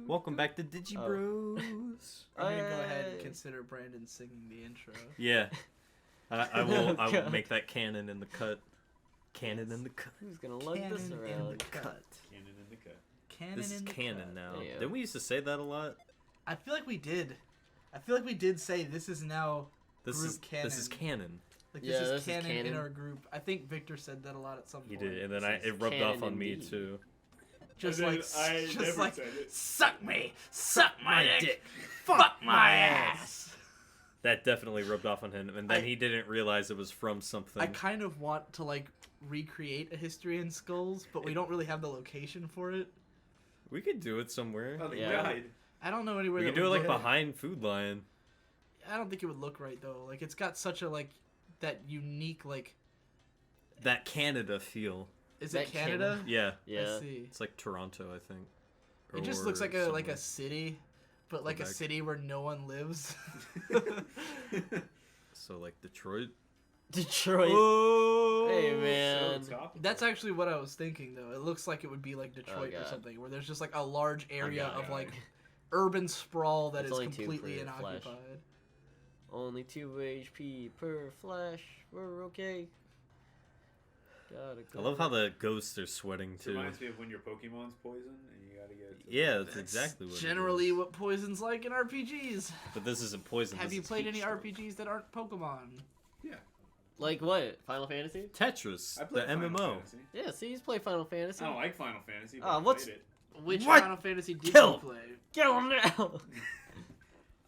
Welcome back to Digi Bros. I'm gonna go ahead and consider Brandon singing the intro. Yeah, I will. I will make that canon in the cut. Canon in the cut. Who's gonna lug this around? Canon in the cut. This is canon now. Yeah. Didn't we used to say that a lot? I feel like we did. I feel like we did say this is now group canon. This is canon. Like Yeah, this is canon in our group. I think Victor said that a lot at some He point. did, and then it rubbed off on me too. Just And like, then I just never like, said it. suck me, suck my dick, fuck my ass. That definitely rubbed off on him, and then he didn't realize it was from something. I kind of want to like recreate a History in Skulls, but we don't really have the location for it. We could do it somewhere. Oh, they Yeah. died. I don't know anywhere. We that could do it would like look- behind Food Lion. I don't think it would look right though. Like it's got such a like that unique like. That Canada feel. Is That it Canada? Yeah. Yeah. I see. It's like Toronto, I think. It just looks Or like a somewhere. city, but like a Quebec. city where no one lives. So like Detroit. Detroit. Oh, Hey man. So topical. That's actually what I was thinking though. It looks like it would be like Detroit or God. something, where there's just like a large area God. of like urban sprawl that It's is only 2 completely per flash. inoccupied. Only 2 HP per flash. We're okay. Gotta go. I love how the ghosts are sweating It too. reminds me of when your Pokemon's poison and you gotta get. Yeah, that's exactly what. Generally, it is. what poison's like in RPGs. But this isn't poison. Have this you is played heat any stroke. RPGs that aren't Pokemon? Yeah. Like what? Final Fantasy? Tetris, I the played Final MMO. Fantasy. Yeah, see, he's played Final Fantasy. I don't like Final Fantasy. But Ah, I what's- played it. Which What? Final Fantasy did Kill. you play? Get on now.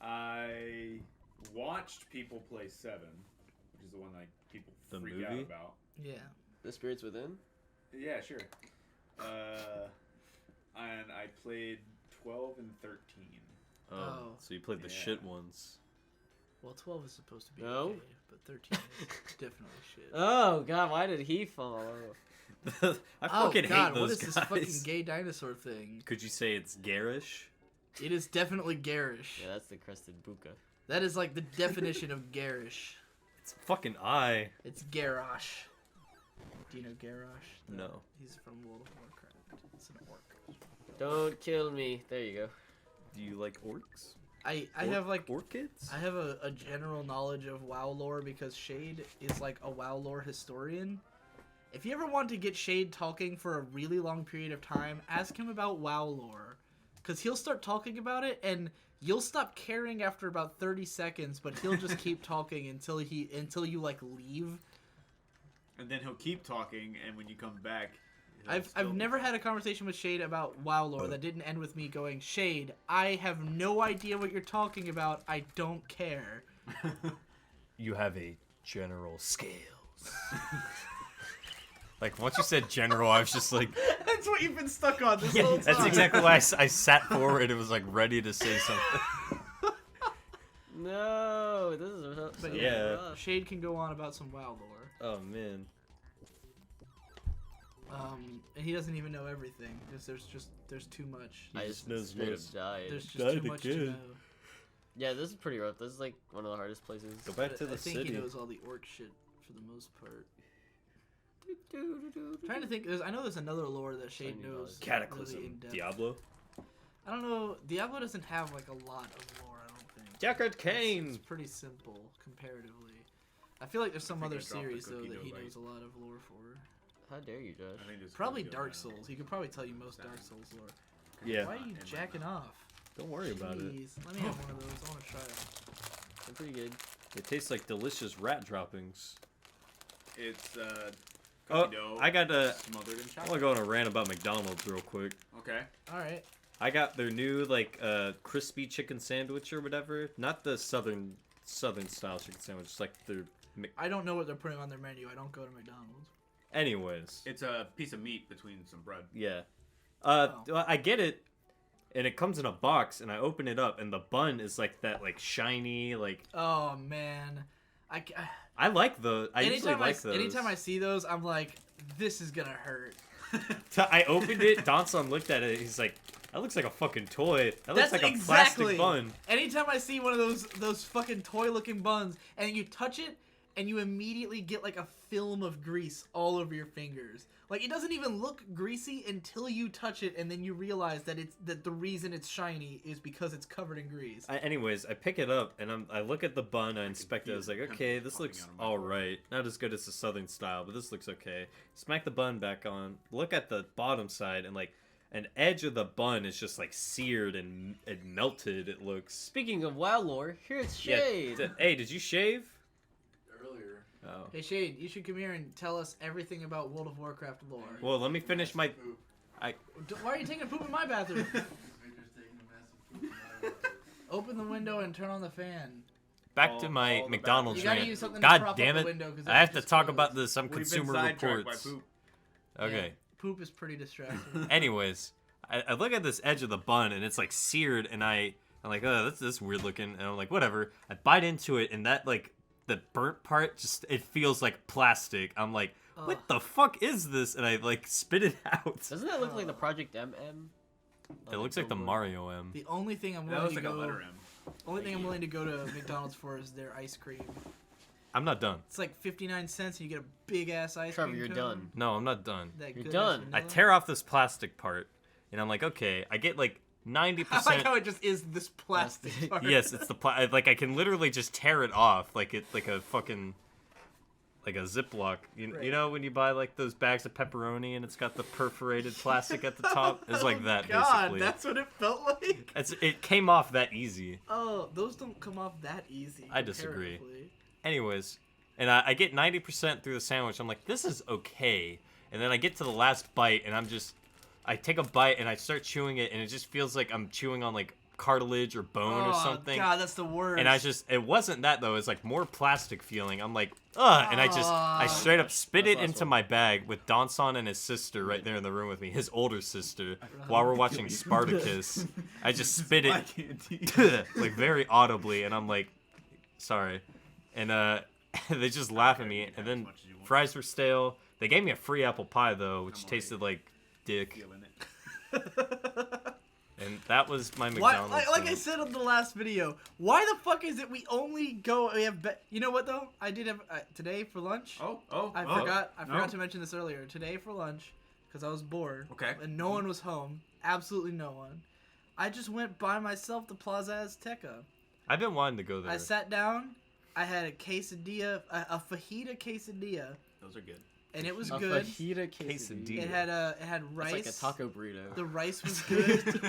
I watched people play 7, which is the one like people The freak out movie? about. Yeah. The Spirits Within? Yeah, sure. And I played 12 and 13. Oh. So you played the Yeah. shit ones. Well, 12 is supposed to be No. okay, but 13 is definitely shit. Oh god, why did he fall? I Oh fucking god, hate those what is guys. this fucking gay dinosaur thing? Could you say it's garish? It is definitely garish. Yeah, that's the crested buka. That is like the definition of garish. It's a fucking eye. It's Garrosh. Do you know Garrosh? No. He's from World of Warcraft. It's an orc. Don't kill me. There you go. Do you like orcs? I have like orchids. I have a general knowledge of WoW lore because Shade is like a WoW lore historian. If you ever want to get Shade talking for a really long period of time, ask him about WoW lore. Because he'll start talking about it and you'll stop caring after about 30 seconds, but he'll just keep talking until you like leave. And then he'll keep talking, and when you come back, I've never had a conversation with Shade about WoW lore that didn't end with me going, Shade, I have no idea what you're talking about. I don't care. You have a general scales. Like once you said general, I was just like, That's what you've been stuck on this yeah, whole time. that's exactly why I sat forward and was like ready to say something. No, this is so But yeah. rough. Shade can go on about some WoW lore. Oh man. And he doesn't even know everything because there's too much. I He just just knows straight most. up died. There's just Died too much to again. know. Yeah, this is pretty rough. This is like one of the hardest places. Go back to I the think city. he knows all the orc shit for the most part. Trying to think, I know there's another lore that Shade Shiny knows. Cataclysm. Really in-depth. Diablo. I don't know. Diablo doesn't have like a lot of lore. I don't think. Deckard It's Cain. pretty simple comparatively. I feel like there's some I think other I dropped the series though cookie that he dough knows a lot of lore for. How dare you, Josh? I think there's Probably cookie dough Dark now. Souls. He could probably tell you most Dark Souls lore. Yeah. Why are you In my jacking mouth. off? Don't worry about it. Jeez, let me have one of those. I want to try it. I'm pretty good. It tastes like delicious rat droppings. It's cookie Oh, dough I got a. smothered in I want to chocolate. go on a rant about McDonald's real quick. Okay. All right. I got their new like crispy chicken sandwich or whatever. Not the southern style chicken sandwich. It's like their. I don't know what they're putting on their menu. I don't go to McDonald's. Anyways. It's a piece of meat between some bread. Yeah. Oh. I get it, and it comes in a box, and I open it up, and the bun is like that, like shiny, like. Oh man, I like the. I usually like those. Anytime I see those, I'm like, this is gonna hurt. I opened it. Donson looked at it. He's like, "That looks like a fucking toy. That looks That's like a exactly. plastic bun." Anytime I see one of those fucking toy-looking buns, and you touch it, and you immediately get like a film of grease all over your fingers. Like, it doesn't even look greasy until you touch it, and then you realize that the reason it's shiny is because it's covered in grease. Anyways, I pick it up and I look at the bun. I inspect it. I was like, okay, this looks all right. Not as good as the Southern style, but this looks okay. Smack the bun back on. Look at the bottom side, and like an edge of the bun is just like seared and melted. It looks. Speaking of WoW lore, here's Shade. Yeah, hey, did you shave? Earlier. Oh. Hey Shade, you should come here and tell us everything about World of Warcraft lore. Well, let me finish my. Why are you taking a poop in my bathroom? Victor's taking a massive poop in my bathroom. Open the window and turn on the fan. Back to my all the McDonald's You gotta rant. use something to God prop damn up it! the window, 'cause I have it's to just talk closed. about this. Some We've been consumer sidetracked reports. by poop. Okay. Yeah, poop is pretty distracting. Anyways, I look at this edge of the bun and it's like seared, and I'm like, oh, that's weird looking, and I'm like, whatever. I bite into it, and that like the burnt part just it feels like plastic. I'm like, what the fuck is this? And I like spit it out. Doesn't that look like the Project MM? It looks like the Mario M. The only thing I'm That willing looks to like a go, letter M. only thing I'm willing to go to McDonald's for is their ice cream. I'm not done. It's like 59 cents, and you get a big ass ice Trevor, cream. you're cone. done. No, I'm not done. That You're good done. ass I vanilla. tear off this plastic part, and I'm like, okay, I get like 90%. I like how it just is this plastic part. Yes, it's the like I can literally just tear it off like it's like a fucking like a Ziploc. You Right. know when you buy like those bags of pepperoni and it's got the perforated plastic at the top? It's like that Oh, God, basically. that's what it felt like. It came off that easy. Oh, those don't come off that easy. I disagree. comparatively. Anyways, and I get 90% through the sandwich. I'm like, this is okay. And then I get to the last bite and I take a bite and I start chewing it and it just feels like I'm chewing on like cartilage or bone or something. God, that's the worst. And it wasn't that though. It's like more plastic feeling. I'm like, ugh, and I straight up spit it That's into awesome. my bag with Donson and his sister right there in the room with me, his older sister, while we're watching Spartacus. I just spit I it can't like very audibly, and I'm like, sorry, and they just laugh at me. And then fries were stale. They gave me a free apple pie though, which tasted like dick, feeling it. and that was my Why, McDonald's. like I thing. said on the last video, why the fuck is it we only go? We have you know what though? I did have today for lunch. I forgot to mention this earlier. Today for lunch, because I was bored. Okay. And no one was home. Absolutely no one. I just went by myself to Plaza Azteca. I've been wanting to go there. I sat down. I had a quesadilla, a fajita quesadilla, Those are good. and it was A good. fajita Quesadilla. It had rice. It's like a taco burrito. The rice was good.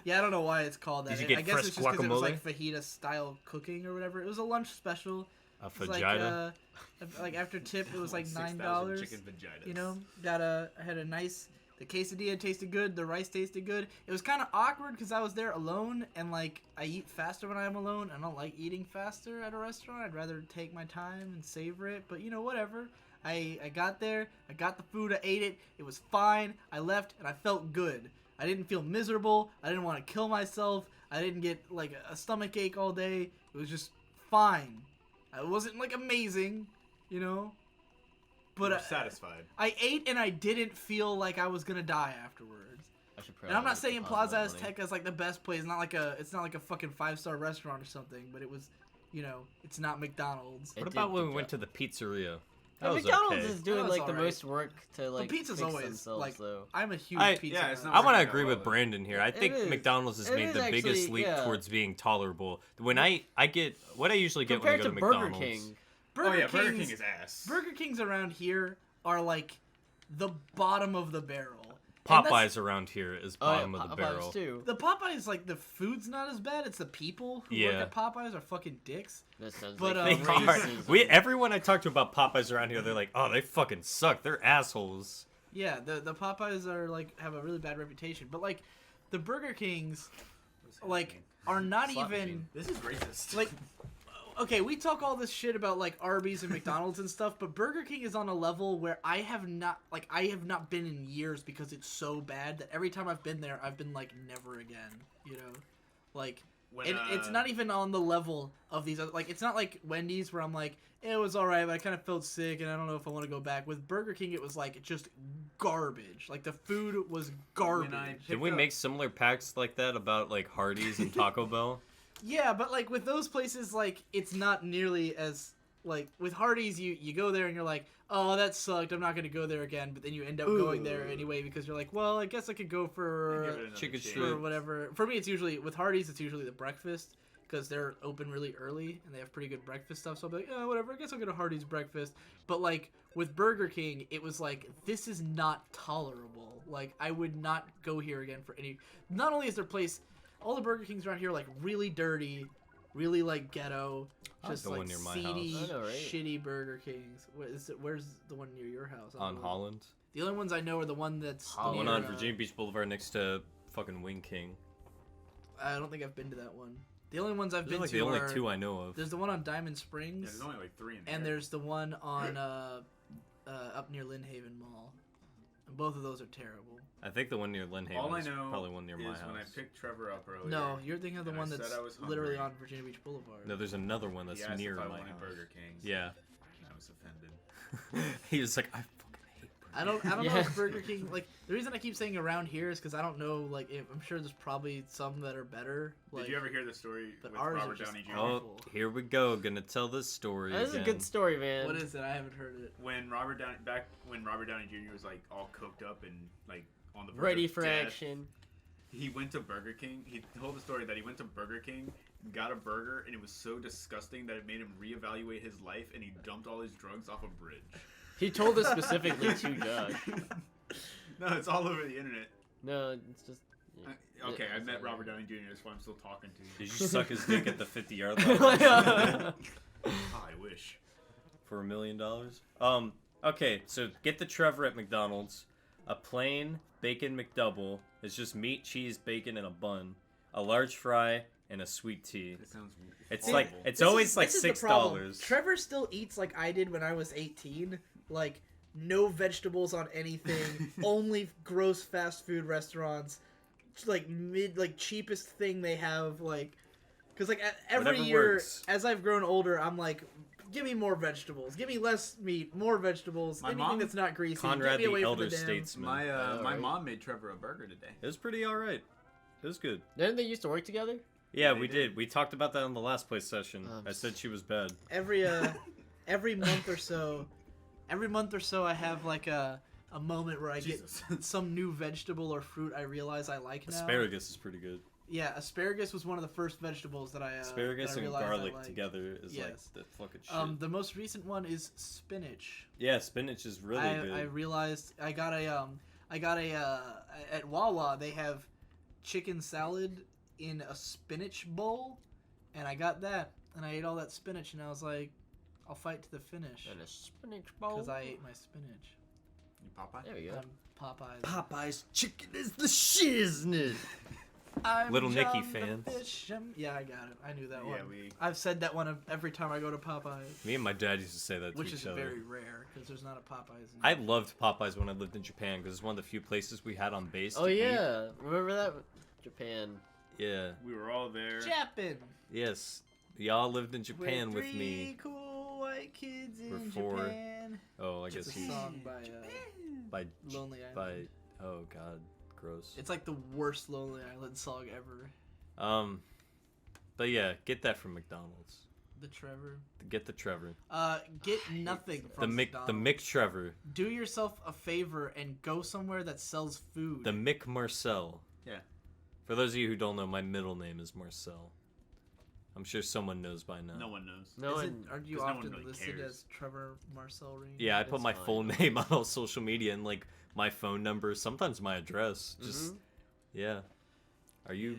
Yeah, I don't know why it's called that. Did you get I guess fresh it's just because it was guacamole? like fajita style cooking or whatever. It was a lunch special. A It's vagina. like after tip, it was like 6,000 $9. chicken vaginas. You know, I had a nice. The quesadilla tasted good. The rice tasted good. It was kind of awkward because I was there alone, and like I eat faster when I'm alone. I don't like eating faster at a restaurant. I'd rather take my time and savor it. But you know, whatever. I got there. I got the food. I ate it. It was fine. I left, and I felt good. I didn't feel miserable. I didn't want to kill myself. I didn't get like a stomach ache all day. It was just fine. It wasn't like amazing, you know. But You're satisfied. I ate and I didn't feel like I was gonna die afterwards. I should probably And I'm not look saying at Plaza Plaza Azteca is like the best place. It's not like a fucking 5-star restaurant or something. But it was, you know, it's not McDonald's. It What did about when good we went to job. the pizzeria? Yeah, That was McDonald's okay. is doing That was like the alright. most work to like pizza's fix always, themselves like, though. I'm a huge I- pizza. Yeah, it's nut. not I want to working out agree with well. Brandon here. I It think is. McDonald's has It made is the biggest actually, leap yeah. towards being tolerable. When I get what I usually get Compared when I to go to Burger McDonald's. King, Burger Burger King King's- is ass. Burger Kings around here are like the bottom of the barrel. And that's- Popeyes around here is bottom of the Popeyes barrel. too. The Popeyes, like, the food's not as bad. It's the people who work Yeah. at Popeyes are fucking dicks. That sounds But, like They Racism. are. racism. Everyone I talk to about Popeyes around here, they're like, "Oh, they fucking suck. They're assholes." Yeah, the Popeyes are, like, have a really bad reputation. But, like, the Burger Kings, like, are not Slot even... machine. This is racist. Like, okay, we talk all this shit about, like, Arby's and McDonald's and stuff, but Burger King is on a level where I have not been in years because it's so bad that every time I've been there, I've been like, never again, you know? Like, When, and it's not even on the level of these other, like, it's not like Wendy's where I'm like, it was alright, but I kind of felt sick and I don't know if I want to go back. With Burger King, it was like, just garbage. Like, the food was garbage. Did we make similar packs like that about like Hardee's and Taco Bell? Yeah, but like with those places, like it's not nearly as Like with Hardee's, you go there and you're like, oh, that sucked. I'm not gonna go there again. But then you end up going there anyway because you're like, well, I guess I could go for chicken for strips. whatever. For me, it's usually with Hardee's. It's usually the breakfast because they're open really early and they have pretty good breakfast stuff. So I'll be like, oh, whatever. I guess I'll get a Hardee's breakfast. But like with Burger King, it was like, this is not tolerable. Like I would not go here again for any. Not only is their place, all the Burger Kings around here are like really dirty, really like ghetto. Just the like one near my seedy, house. I know, right? shitty Burger Kings. Where's the one near your house? On Holland. The only ones I know are the one that's The one near, on Virginia Beach Boulevard next to fucking Wing King. I don't think I've been to that one. The only ones I've Those are been like to the only are, two I know of. there's the one on Diamond Yeah, Springs, there's only like 3 in there. and there's the one on up near Lynn Haven Mall. And both of those are terrible. I think the one near Lynn Haven All I is know probably one near my is house. when I picked Trevor up earlier. No, you're thinking of the And one I that's said I was literally on hungry. Virginia Beach Boulevard. No, there's another one that's he asked near if I my wanted house. Burger King. Yeah. I was offended. He was like, I fucking hate Burger I don't know Yeah. if Burger King, like, the reason I keep saying around here is because I don't know, like, I'm sure there's probably some that are better. Like, Did you ever hear the story but with ours are Robert just Downey Jr.? awful. Oh, here we go. Gonna tell this story This is a again. good story, man. What is it? I haven't heard it. When Robert Downey Jr. was like all coked up and like on the verge Ready of for death, action. he went to Burger King. He told the story that he went to Burger King, got a burger, and it was so disgusting that it made him reevaluate his life, and he dumped all his drugs off a bridge. He told us specifically to Josh. No, it's all over the internet. No, it's just. Okay, I it's met not Robert Downey Jr. That's why I'm still talking to you. Did you suck his dick at the 50-yard line I wish. for $1 million? Okay, so get the Trevor at McDonald's. A plain bacon McDouble is just meat, cheese, bacon, and a bun. A large fry and a sweet tea. That sounds. It's horrible. like it's always like This is the problem. $6. Trevor still eats like I did when I was 18. Like, no vegetables on anything. Only gross fast food restaurants. Like, cheapest thing they have. Like, because, like, every Whatever year, works. as I've grown older, I'm like, give me more vegetables. Give me less meat, more vegetables. My Anything mom- that's not greasy. Conrad Get me away the from Elder the damn- Statesman. My Oh, right. mom made Trevor a burger today. It was pretty alright. It was good. Didn't they used to work together? Yeah, They we did. did. We talked about that on the last play session. Um, I said she was bad. Every month or so, I have like a moment where I Jesus. get some new vegetable or fruit I realize I like now. Asparagus is pretty good. Yeah, asparagus was one of the first vegetables that I Asparagus that I and realized I garlic liked. together is like Yes. the fucking shit. The most recent one is spinach. Yeah, spinach is really good. I realized I got a at Wawa they have chicken salad in a spinach bowl, and I got that and I ate all that spinach and I was like, I'll fight to the finish And a spinach bowl. because I ate my spinach. You Popeye? There we go. I'm Popeyes. Popeye's chicken is the shiznit. I'm Little Nicky John the fans. Fish. Yeah, I got it. I knew that Yeah, one. I've said that one every time I go to Popeyes, Me and my dad used to say that to which each is other. very rare because there's not a Popeyes. In I loved Popeyes when I lived in Japan because it's one of the few places we had on base. Oh to eat. yeah, remember that? Japan. Yeah. We were all there. Japan. Yes. Y'all lived in Japan We're with three me. cool white kids in Before- Japan. Oh, I It's guess a he's song by by Lonely Island. by. Oh God, gross. It's like the worst Lonely Island song ever. But yeah, get that from McDonald's. The Trevor. Get the Trevor. Get nothing The from Mick. The McDonald's. Mick Trevor. Do yourself a favor and go somewhere that sells food. The Mick Marcel. Yeah. For those of you who don't know, my middle name is Marcel. I'm sure someone knows by now. No one knows. No Is it, one. aren't you 'cause no one often really listed cares. as Trevor Marcel Ring? Yeah, I put It's my fine. full name on all social media and like my phone number, sometimes my address. Just yeah. Are you Yeah.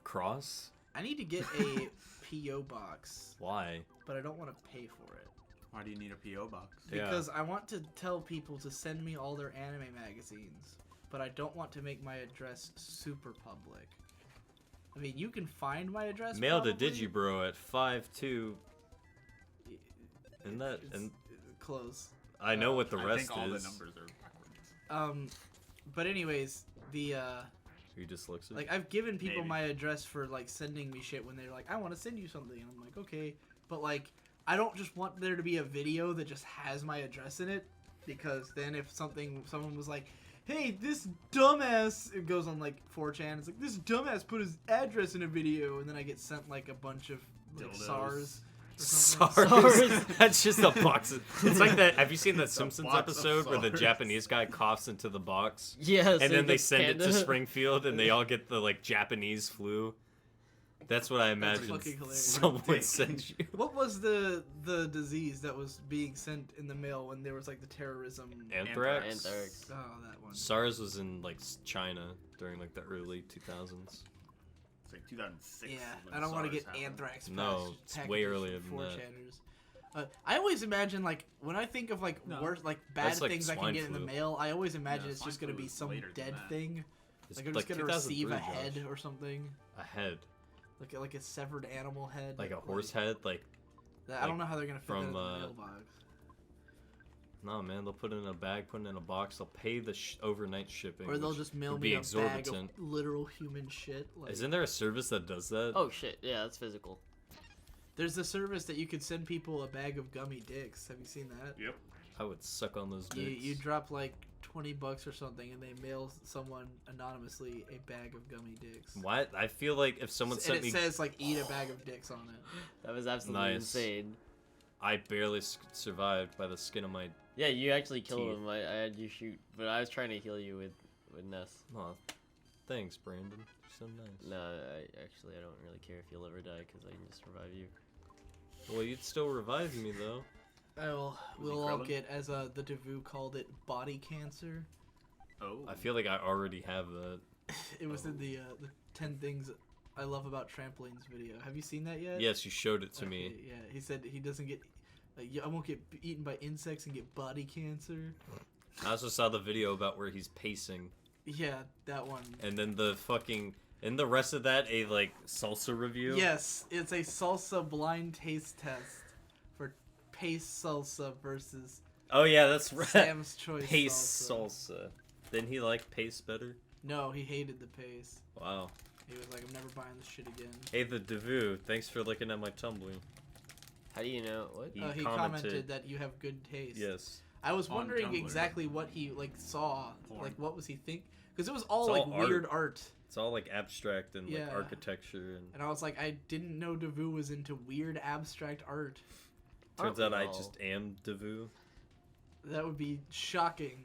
cross? I need to get a P.O. box, Why? but I don't want to pay for it. Why do you need a PO box? Yeah. Because I want to tell people to send me all their anime magazines, but I don't want to make my address super public. I mean, you can find my address. Mail to probably. Digibro at 52. And that It's and close. I know what the I rest think all the is. numbers are backwards. But anyways, the Are you dyslexic? like I've given people Maybe. my address for like sending me shit when they're like, I want to send you something, and I'm like, okay, but like I don't just want there to be a video that just has my address in it, because then if someone was like, hey, this dumbass, it goes on like 4chan, it's like, this dumbass put his address in a video, and then I get sent like a bunch of like Dildos. SARS something. SARS. That's just a box. It's like that. Have you seen that It's a Simpsons box of episode where the SARS. Japanese guy coughs into the box, Yes. and then they send it to Springfield, and they all get the like Japanese flu? That's what I imagine fucking hilarious. someone sends you. What was the disease that was being sent in the mail when there was like the terrorism? Anthrax. Anthrax. Oh, that one. SARS was in like China during like the early 2000s. It's like 2006. Yeah, when I don't want to SARS get happened. anthrax. No, it's way earlier than that. I always imagine like when I think of like worse like bad That's like things I can swine get in the flu. mail, I always imagine Yeah, it's just swine gonna flu be is some later than dead that. thing. It's Like I'm just gonna receive a 2003, head Josh. or something. A head, Like a severed animal head. like a horse head, like. I don't know how they're gonna fit that in from, the mailbox. No, man, they'll put it in a bag, put it in a box. They'll pay the overnight shipping. Or they'll which just mail would me be a bag exorbitant. of literal human shit. Like, Isn't there a service that does that? Oh shit! Yeah, that's physical. there's the service that you could send people a bag of gummy dicks. Have you seen that? Yep. I would suck on those dicks. You drop like $20 or something, and they mail someone anonymously a bag of gummy dicks. What? I feel like if someone And sent it me, says like eat a bag of dicks on it. That was absolutely Nice. insane. I barely survived by the skin of my. Yeah, you actually killed Teeth. him. I had you shoot, but I was trying to heal you with Ness. Oh, thanks, Brandon. You're so nice. No, I don't really care if you'll ever die because I can just revive you. Well, you'd still revive me though. We'll all Krillin? get, as the Devu called it, body cancer. Oh. I feel like I already have that. It was in the 10 things I love about trampolines video. Have you seen that yet? Yes, you showed it to me. Okay, yeah, he said he doesn't get. I won't get eaten by insects and get body cancer. I also saw the video about where he's pacing, Yeah, that one. and then the fucking. And the rest of that, a like salsa review. Yes, it's a salsa blind taste test for pace salsa versus Oh yeah, that's right. Sam's choice Pace salsa. salsa. Didn't he like pace better? No, he hated the pace. Wow. He was like, I'm never buying this shit again. Hey, the Devu, thanks for looking at my Tumblr. How do you know what? He He commented. commented that you have good taste. Yes. I was On wondering Tumblr. exactly what he like saw, Porn. like what was he think? Because it was all It's like all weird art, It's all like abstract and Yeah. like architecture, and and I was like, I didn't know Devu was into weird abstract art. turns Aren't out we I all? just am Devu. That would be shocking.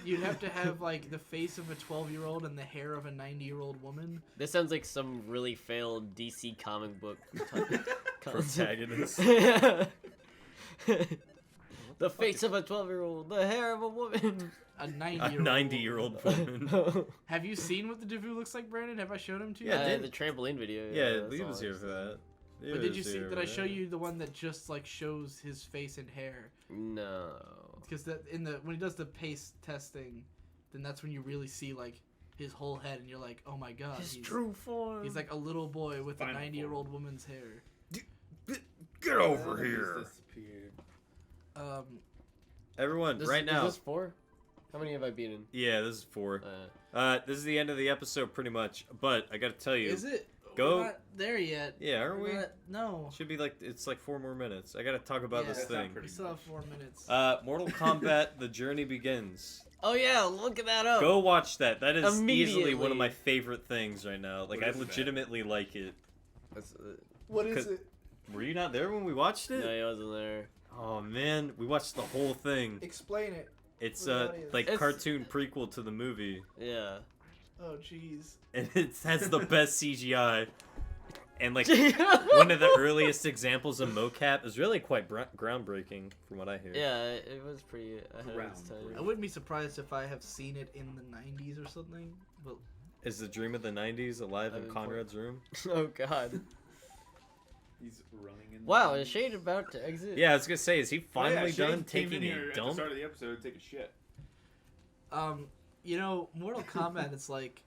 You'd have to have like the face of a 12-year-old and the hair of a 90-year-old woman. This sounds like some really failed DC comic book concept. Protagonist. The face of a 12-year-old, the hair of a woman. A A 90-year-old. 90-year-old woman. Have you seen what the Devu looks like, Brandon? Have I shown him to you? Yeah, Uh, did- the trampoline video. Yeah, that's Lee all was I here for saw. that. Lee But did you was see? here Did I for show that. you the one that just like shows his face and hair? No. Because that when he does the pace testing, then that's when you really see like his whole head, and you're like, oh my god, His true form. he's like a little boy with Final a 90-year-old woman's hair. Get over He here. just disappeared. Everyone, This, right is now. this 4? How many have I beaten? Yeah, this is 4. Uh, This is the end of the episode pretty much, but I gotta tell you. Is it? Go- We're not there yet. Yeah, aren't we? No. Should be like, it's like 4 more minutes. I gotta talk about Yeah. this That's not thing. pretty We still have 4 minutes. Mortal Kombat, The Journey Begins. oh yeah, look that up. Go watch that. That is easily Immediately. one of my favorite things right now. Like, What I is that? legitimately like it. That's, What is it? Were you not there when we watched it? no, he wasn't there. Oh man, we watched the whole thing. Explain it. It's For the audience. like It's- cartoon prequel to the movie, Yeah. Oh jeez. and it has the best CGI. And like one of the earliest examples of mocap is really quite groundbreaking, from what I hear. Yeah, it was pretty ahead of its time. I wouldn't be surprised if I have seen it in the 90s or something. But Is the dream of the '90s alive in I've been Conrad's room? Oh god. He's running in. Wow, is Shade about to exit? Yeah, I was gonna say, is he finally Shane done came in taking here a at the dump? start of the episode to take a shit. you know, Mortal Kombat, it's like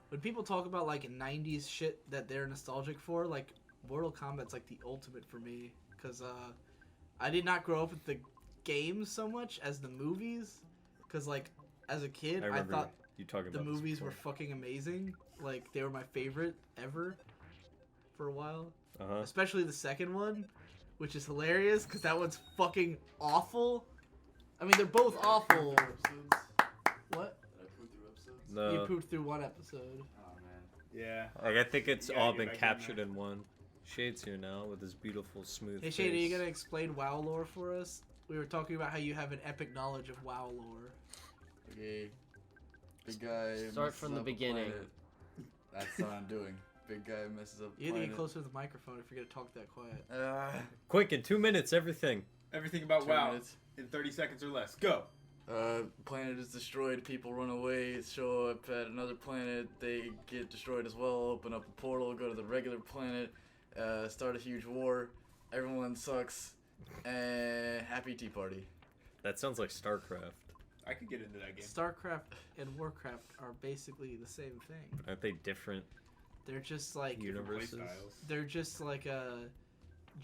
when people talk about like 90s shit that they're nostalgic for, like Mortal Kombat's like the ultimate for me, because I did not grow up with the games so much as the movies, because like as a kid I I remember thought you talking the about this movies were before. fucking amazing. Like they were my favorite ever for a while, Uh-huh. especially the second one, which is hilarious because that one's fucking awful. I mean, they're both awful. Episodes? What? Did I put through episodes? You No, pooped through one episode. Oh man. Yeah. like I think it's You gotta all get been back in captured there. in one. Shade's here now with his beautiful smooth Hey Shade, are you face. gonna explain WoW lore for us? We were talking about how you have an epic knowledge of WoW lore. Okay. Big guy. Start messes from the up a beginning. planet. That's what I'm doing. Big guy messes up. You need to get planet. closer to the microphone if you're gonna talk that quiet. Quick, in 2 minutes, everything. Everything about 2 WoW minutes. in 30 seconds or less. Go. Planet is destroyed. People run away. Show up at another planet. They get destroyed as well. Open up a portal. Go to the regular planet. Start a huge war. Everyone sucks. And happy tea party. That sounds like StarCraft. I could get into that game. StarCraft and Warcraft are basically the same thing. Aren't they different They're just like universes? Playstyles. they're just like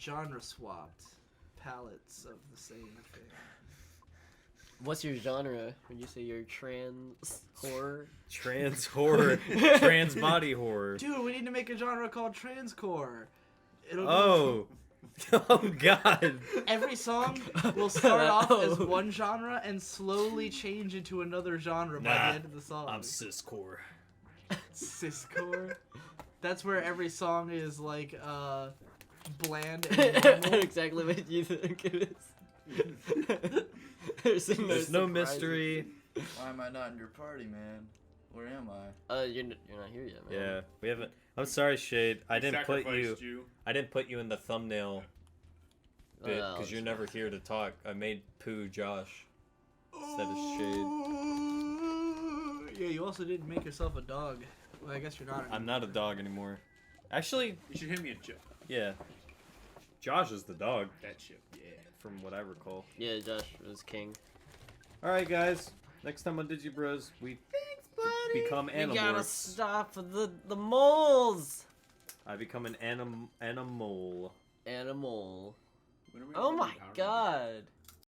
genre swapped palettes of the same thing. What's your genre? When you say you're trans horror? Trans horror. Trans body horror. Dude, we need to make a genre called transcore. It'll be- Oh. Oh, God. every song will start off as one genre and slowly change into another genre by Nah, the end of the song. I'm ciscore. Ciscore. That's where every song is like bland I and know normal. exactly what you think it is. There's no surprises. mystery. Why am I not in your party, man? Where am I? You're not here yet, man. Yeah, we haven't. I'm sorry, Shade. I didn't put you. Sacrificed you. I didn't put you in the thumbnail bit Oh, because you're it's never here to talk. I made Pooh Josh instead of Shade. Yeah, you also didn't make yourself a dog. Well, I guess you're not. I'm not a dog anymore. Actually, You should hit me a joke. yeah. Josh is the dog, That shit. Yeah. from what I recall. Yeah, Josh was king. All right, guys. Next time on Digi Bros, we become You gotta animals. stop the moles. I become an animal. Animal. When are we Oh gonna my do Power Rangers? god.